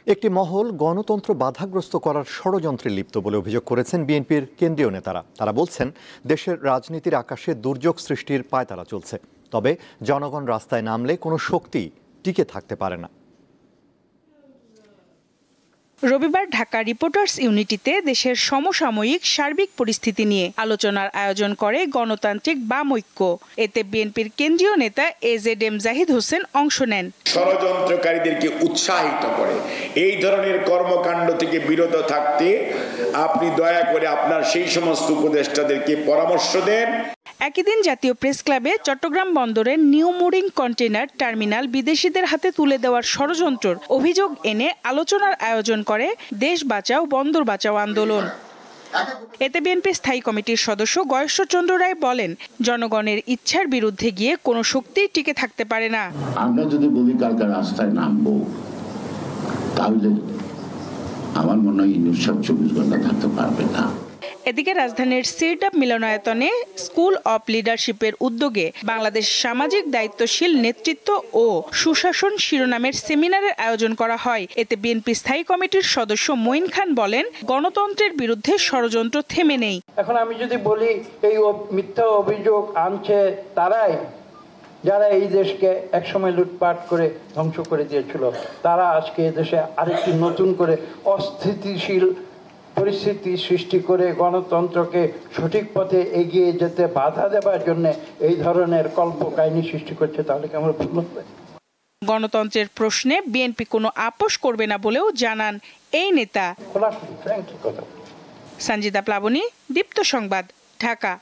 একটি মহল গণতন্ত্র বাধাগ্রস্ত করার ষড়যন্ত্রে লিপ্ত বলে অভিযোগ করেছেন বিএনপির কেন্দ্রীয় নেতারা। তারা বলছেন, দেশের রাজনীতির আকাশে দুর্যোগ সৃষ্টির পায়তারা চলছে, তবে জনগণ রাস্তায় নামলে কোনো শক্তি টিকে থাকতে পারে না। রবিবার ঢাকা রিপোর্টার্স ইউনিটিতে দেশের সমসাময়িক সার্বিক পরিস্থিতি নিয়ে আলোচনার আয়োজন করে গণতান্ত্রিক বাম ঐক্য। এতে বিএনপির কেন্দ্রীয় নেতা এজেডএম জাহিদ হোসেন অংশ নেন। ষড়যন্ত্রকারীদেরকে উৎসাহিত করে এই ধরনের কর্মকাণ্ড থেকে বিরত থাকতে আপনি দয়া করে আপনার সেই সমস্ত উপদেষ্টাদেরকে পরামর্শ দেন। একই দিন জাতীয় প্রেস ক্লাবে চট্টগ্রাম বন্দরের নিউ মুরিং কন্টেইনার টার্মিনাল বিদেশিদের হাতে তুলে দেওয়ার ষড়যন্ত্রের অভিযোগ এনে আলোচনার আয়োজন করে দেশ বাঁচাও বন্দর বাঁচাও আন্দোলন। এতে বিএনপির স্থায়ী কমিটির সদস্য গয়েশ্বরচন্দ্র রায় বলেন, জনগণের ইচ্ছার বিরুদ্ধে গিয়ে কোনো শক্তি টিকে থাকতে পারে না। আমরা যদি বলি কালকে রাস্তায় নামবো, তাহলে আমার মনে হয় 24 ঘন্টা থাকতে পারবে না। এদিকে রাজধানীর সিরডাপ মিলনায়তনে স্কুল অব লিডারশিপের উদ্যোগে বাংলাদেশ সামাজিক দায়িত্বশীল নেতৃত্ব ও সুশাসন শিরোনামের সেমিনারের আয়োজন করা হয়। এতে বিএনপি স্থায়ী কমিটির সদস্য মঈন খান বলেন, গণতন্ত্রের বিরুদ্ধে ষড়যন্ত্র থেমে নেই। এখন আমি যদি বলি এই মিথ্যা অভিযোগ আনছে তারাই, যারা এই দেশকে একসময় লুটপাট করে ধ্বংস করে দিয়েছিল, তারা আজকে দেশে আরেকটি নতুন করে অস্থিতিশীল পরিস্থিতি সৃষ্টি করে গণতন্ত্রকে সঠিক পথে এগিয়ে যেতে বাধা দেওয়ার জন্য এই ধরনের কল্পকাহিনী সৃষ্টি করছে। তাহলে কি আমরা ভুল হবে? গণতন্ত্রের প্রশ্নে বিএনপি কোনো আপোষ করবে না বলেও জানান এই নেতা। কথা সঞ্জিদা প্লাবনী, দীপ্ত সংবাদ, ঢাকা।